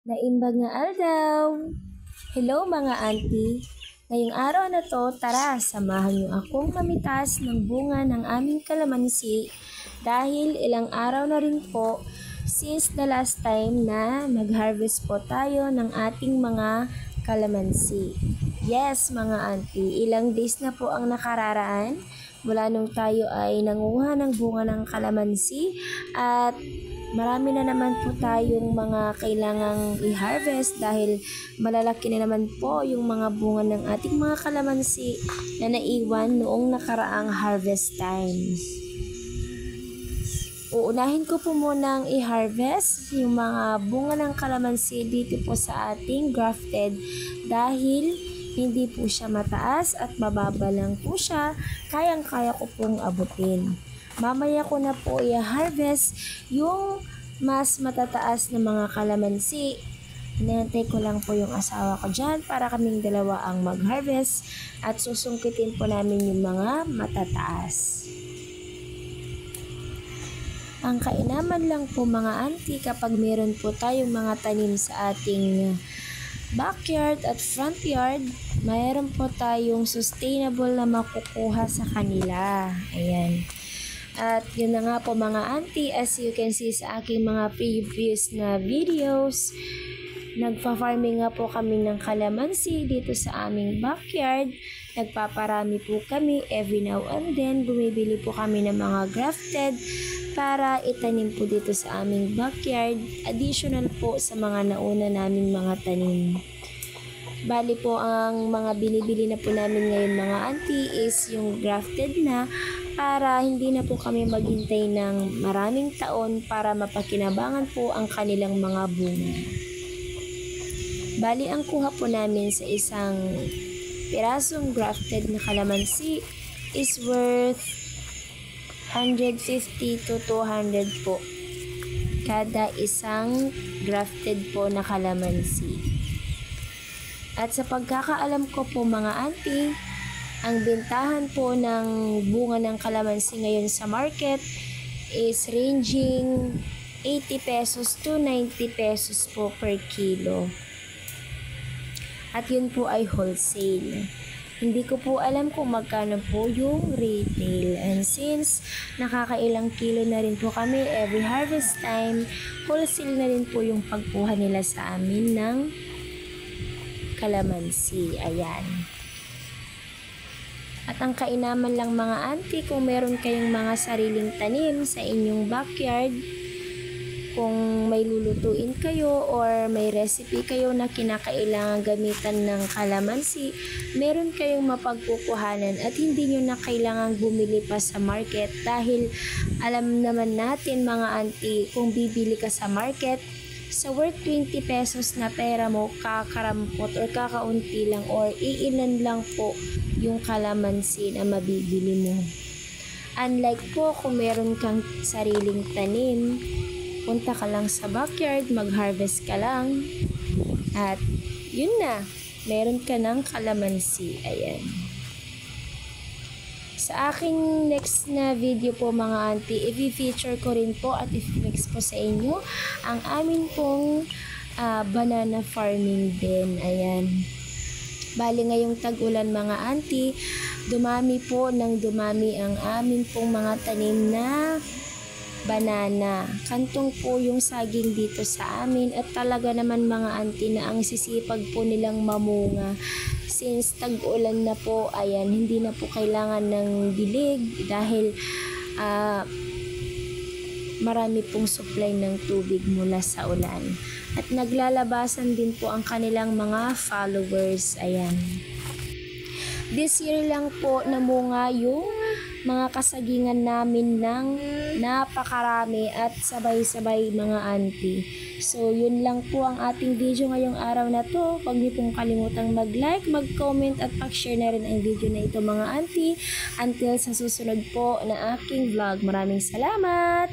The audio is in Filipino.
Naimbag nga aldaw! Hello mga auntie! Ngayong araw na to, tara, samahan niyo akong mamitas ng bunga ng aming kalamansi dahil ilang araw na rin po since the last time na nag-harvest po tayo ng ating mga kalamansi. Yes mga auntie, ilang days na po ang nakararaan mula nung tayo ay nanguha ng bunga ng kalamansi at marami na naman po tayong mga kailangang i-harvest dahil malalaki na naman po yung mga bunga ng ating mga kalamansi na naiwan noong nakaraang harvest times. Uunahin ko po munang i-harvest yung mga bunga ng kalamansi dito po sa ating grafted dahil hindi po siya mataas at mababa lang po siya, kayang-kaya ko pong abutin. Mamaya ko na po i-harvest yung mas matataas na mga kalamansi. Hinihintay ko lang po yung asawa ko dyan para kaming dalawa ang mag-harvest at susungkitin po namin yung mga matataas. Ang kainaman lang po mga auntie kapag meron po tayong mga tanim sa ating backyard at front yard, mayroon po tayong sustainable na makukuha sa kanila. Ayan. At yun na nga po mga auntie, as you can see sa aking mga previous na videos, nagpa-farming nga po kami ng kalamansi dito sa aming backyard. Nagpaparami po kami every now and then, bumibili po kami ng mga grafted para itanim po dito sa aming backyard, additional po sa mga nauna naming mga tanim. Bali po ang mga binibili na po namin ngayon mga auntie is yung grafted na para hindi na po kami maghintay ng maraming taon para mapakinabangan po ang kanilang mga bunga. Bali ang kuha po namin sa isang pirasong grafted na kalamansi is worth 150 to 200 po kada isang grafted po na kalamansi. At sa pagkakaalam ko po mga auntie, ang bentahan po ng bunga ng kalamansi ngayon sa market is ranging 80 pesos to 90 pesos po per kilo. At yun po ay wholesale. Hindi ko po alam kung magkano po yung retail. And since nakakailang kilo na rin po kami every harvest time, wholesale na rin po yung pagkuha nila sa amin ng kalamansi. Ayan. At ang kainaman lang mga auntie, kung meron kayong mga sariling tanim sa inyong backyard, kung may lulutuin kayo or may recipe kayo na kinakailangan gamitan ng kalamansi, meron kayong mapagkukuhanan at hindi nyo na kailangan bumili pa sa market dahil alam naman natin mga auntie, kung bibili ka sa market, sa worth 20 pesos na pera mo, kakarampot or kakaunti lang or iilan lang po yung kalamansi na mabibili mo. Unlike po kung meron kang sariling tanim, punta ka lang sa backyard, mag-harvest ka lang, at yun na, meron ka ng kalamansi. Ayan. Sa aking next na video po mga auntie, i-feature ko rin po at i-flex po sa inyo ang amin pong banana farming din. Ayan. Bali ngayong tag-ulan mga auntie, dumami po ng dumami ang amin pong mga tanim na banana. Kantong po yung saging dito sa amin at talaga naman mga auntie na ang sisipag po nilang mamunga. Since tag-ulan na po, ayan, hindi na po kailangan ng dilig dahil marami pong supply ng tubig mula sa ulan. At naglalabasan din po ang kanilang mga followers. Ayan. This year lang po namunga yung mga kasagingan namin ng napakarami at sabay-sabay mga auntie. So, yun lang po ang ating video ngayong araw na to. Huwag niyo pong kalimutang mag-like, mag-comment at pag-share na rin ang video na ito mga auntie. Until sa susunod po na aking vlog. Maraming salamat!